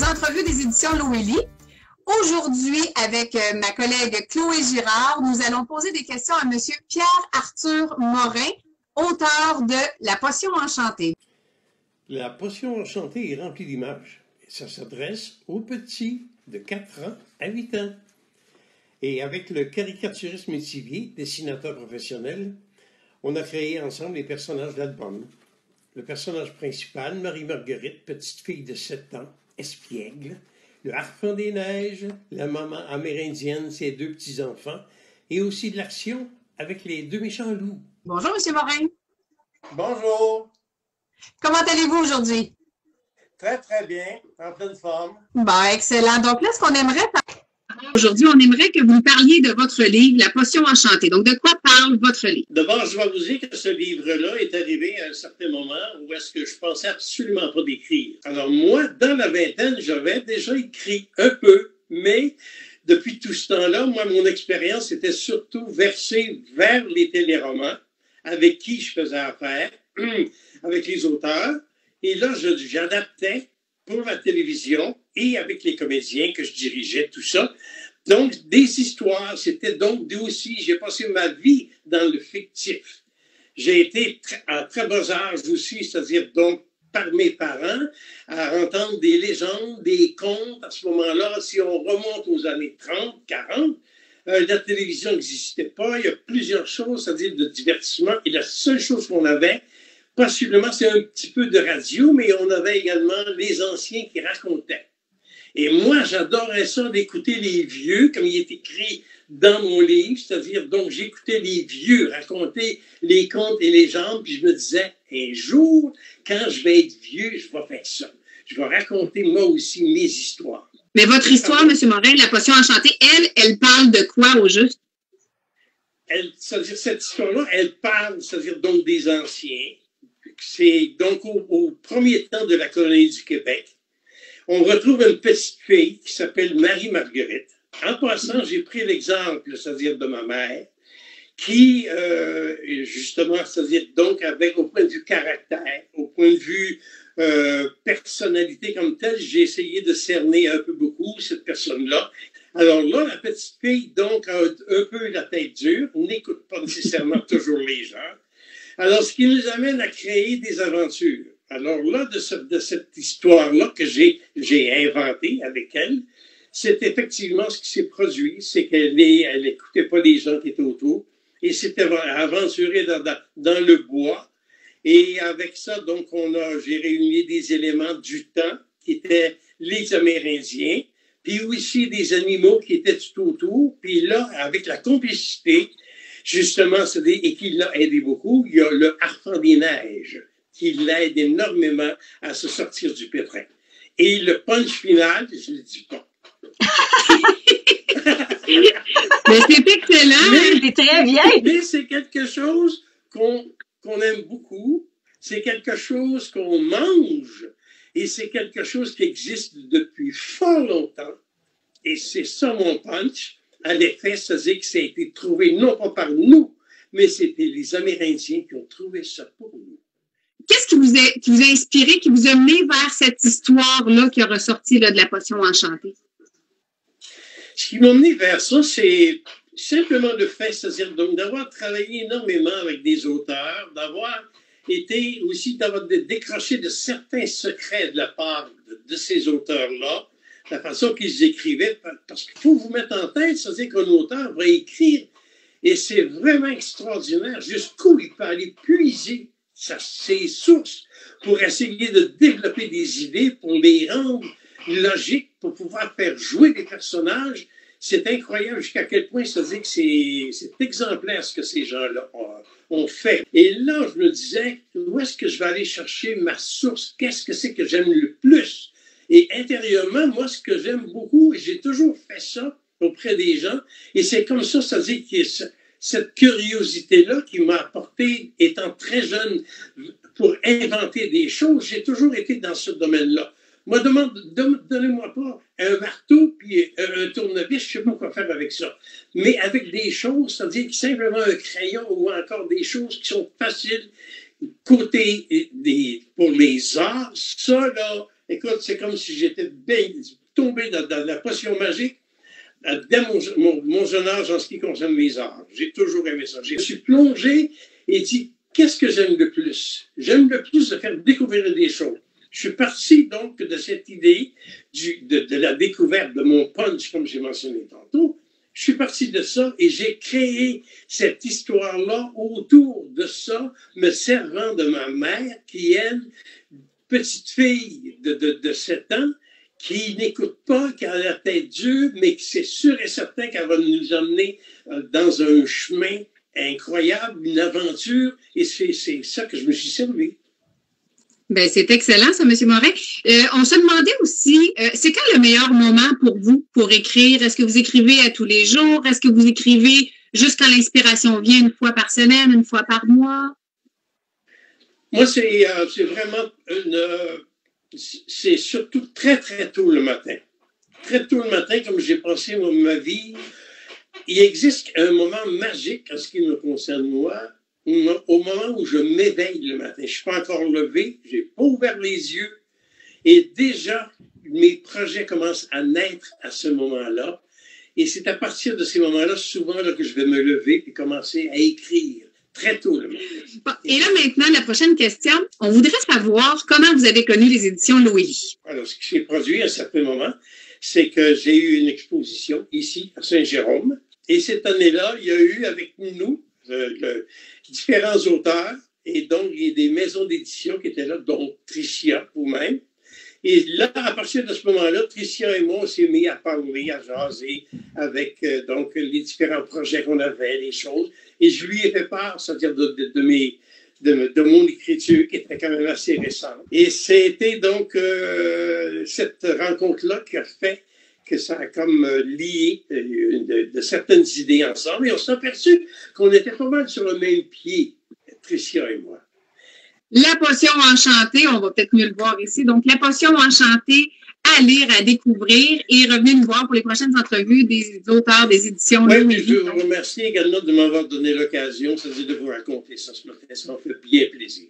aux entrevues des éditions Loélie. Aujourd'hui, avec ma collègue Chloé Girard, nous allons poser des questions à M. Pierre-Arthur Morin, auteur de La Potion enchantée. La Potion enchantée est remplie d'images. Ça s'adresse aux petits de 4 ans à 8 ans. Et avec le caricaturiste Métivier, dessinateur professionnel, on a créé ensemble les personnages de l'album. Le personnage principal, Marie-Marguerite, petite fille de 7 ans, espiègle, le harpon des neiges, la maman amérindienne, ses 2 petits-enfants, et aussi de l'action avec les 2 méchants loups. Bonjour, M. Morin. Bonjour. Comment allez-vous aujourd'hui? Très, très bien. En pleine forme. Bon, excellent. Donc là, ce qu'on aimerait aujourd'hui, on aimerait que vous nous parliez de votre livre, La Potion enchantée. Donc, de quoi parle votre livre? D'abord, je vais vous dire que ce livre-là est arrivé à un certain moment où est-ce que je pensais absolument pas d'écrire. Alors moi, dans la vingtaine, j'avais déjà écrit un peu, mais depuis tout ce temps-là, moi, mon expérience était surtout versée vers les téléromans avec qui je faisais affaire, avec les auteurs. Et là, j'adaptais pour la télévision et avec les comédiens que je dirigeais, tout ça. Donc, des histoires, c'était donc aussi, j'ai passé ma vie dans le fictif. J'ai été à très bas âge aussi, c'est-à-dire donc par mes parents, à entendre des légendes, des contes. À ce moment-là, si on remonte aux années 30, 40, la télévision n'existait pas. Il y a plusieurs choses, c'est-à-dire de divertissement. Et la seule chose qu'on avait, possiblement, c'est un petit peu de radio, mais on avait également les anciens qui racontaient. Et moi, j'adorais ça d'écouter les vieux, comme il est écrit dans mon livre, c'est-à-dire, donc, j'écoutais les vieux raconter les contes et légendes, puis je me disais, un jour, quand je vais être vieux, je vais faire ça. Je vais raconter, moi aussi, mes histoires. Mais votre histoire, M. Morin, La Potion enchantée, elle parle de quoi au juste? C'est-à-dire, cette histoire-là, elle parle, c'est-à-dire, donc, des anciens. C'est donc au premier temps de la colonie du Québec. On retrouve une petite fille qui s'appelle Marie-Marguerite. En passant, j'ai pris l'exemple, c'est-à-dire de ma mère, qui, justement, c'est-à-dire donc avec, au point de vue caractère, au point de vue personnalité comme telle, j'ai essayé de cerner un peu beaucoup cette personne-là. Alors là, la petite fille, donc, a un peu la tête dure, n'écoute pas nécessairement toujours les gens. Alors, ce qui nous amène à créer des aventures. Alors là, de cette histoire-là que j'ai inventée avec elle, c'est effectivement ce qui s'est produit, c'est qu'elle écoutait pas les gens qui étaient autour, et s'était aventurée dans le bois. Et avec ça, donc, j'ai réuni des éléments du temps, qui étaient les Amérindiens, puis aussi des animaux qui étaient tout autour. Puis là, avec la complicité, justement, et qui l'a aidé beaucoup, il y a le harpon des neiges, qui l'aide énormément à se sortir du pétrin. Et le punch final, je ne le dis pas. Mais c'est excellent, c'est très bien. Mais c'est quelque chose qu'on aime beaucoup, c'est quelque chose qu'on mange, et c'est quelque chose qui existe depuis fort longtemps. Et c'est ça mon punch. À l'effet, c'est-à-dire que ça a été trouvé non pas par nous, mais c'était les Amérindiens qui ont trouvé ça pour nous. Qu'est-ce qui vous a inspiré, qui vous a mené vers cette histoire-là qui a ressorti là, de La Potion enchantée? Ce qui m'a mené vers ça, c'est simplement le fait, c'est-à-dire donc d'avoir travaillé énormément avec des auteurs, d'avoir été aussi, d'avoir décroché de certains secrets de la part de ces auteurs-là, la façon qu'ils écrivaient, parce qu'il faut vous mettre en tête, c'est-à-dire qu'un auteur va écrire, et c'est vraiment extraordinaire jusqu'où il peut aller puiser ses sources pour essayer de développer des idées, pour les rendre logiques, pour pouvoir faire jouer des personnages. C'est incroyable jusqu'à quel point, c'est-à-dire que c'est exemplaire ce que ces gens-là ont fait. Et là, je me disais, où est-ce que je vais aller chercher ma source? Qu'est-ce que c'est que j'aime le plus? Et intérieurement, moi, ce que j'aime beaucoup, et j'ai toujours fait ça auprès des gens, et c'est comme ça, c'est-à-dire que cette curiosité-là qui m'a apporté, étant très jeune, pour inventer des choses, j'ai toujours été dans ce domaine-là. Moi, donnez-moi pas un marteau puis un tournevis, je sais pas quoi faire avec ça. Mais avec des choses, c'est-à-dire simplement un crayon ou encore des choses qui sont faciles, côté pour les arts, ça, là, Écoute, c'est comme si j'étais tombé dans la potion magique dès mon jeune âge en ce qui concerne mes arts. J'ai toujours aimé ça. Je suis plongé et dit, qu'est-ce que j'aime le plus? J'aime le plus de faire découvrir des choses. Je suis parti donc de cette idée de la découverte de mon punch, comme j'ai mentionné tantôt. Je suis parti de ça et j'ai créé cette histoire-là autour de ça, me servant de ma mère, qui est une petite fille de 7 ans, qui n'écoute pas, qui a la tête dure, mais qui c'est sûr et certain qu'elle va nous emmener dans un chemin incroyable, une aventure, et c'est ça que je me suis servi. Ben, c'est excellent, ça, M. Morin. On se demandait aussi, c'est quand le meilleur moment pour vous pour écrire? Est-ce que vous écrivez à tous les jours? Est-ce que vous écrivez juste quand l'inspiration vient, une fois par semaine, une fois par mois? Moi, c'est vraiment c'est surtout très, très tôt le matin. Très tôt le matin, comme j'ai passé ma vie, il existe un moment magique en ce qui me concerne moi, au moment où je m'éveille le matin. Je ne suis pas encore levé, je n'ai pas ouvert les yeux, et déjà, mes projets commencent à naître à ce moment-là. Et c'est à partir de ces moments-là, souvent, là, que je vais me lever et commencer à écrire. Très tôt le matin. Bon, et là, maintenant, la prochaine question. On voudrait savoir comment vous avez connu les éditions Loélie. Alors, ce qui s'est produit à un certain moment, c'est que j'ai eu une exposition ici, à Saint-Jérôme. Et cette année-là, il y a eu avec nous différents auteurs. Et donc, il y a des maisons d'édition qui étaient là, dont Tricia, vous-même. Et là, à partir de ce moment-là, Tricia et moi, on s'est mis à parler, à jaser avec donc les différents projets qu'on avait, les choses. Et je lui ai fait part, c'est-à-dire de mon écriture qui était quand même assez récente. Et c'était donc cette rencontre-là qui a fait que ça a comme lié de certaines idées ensemble. Et on s'est aperçu qu'on était pas mal sur le même pied, Tricia et moi. La potion enchantée, on va peut-être mieux le voir ici. Donc, la potion enchantée, à lire, à découvrir et revenez nous voir pour les prochaines entrevues des auteurs des éditions. Oui, mais je vous remercie également de m'avoir donné l'occasion, c'est-à-dire de vous raconter ça ce matin. Ça m'a fait bien plaisir.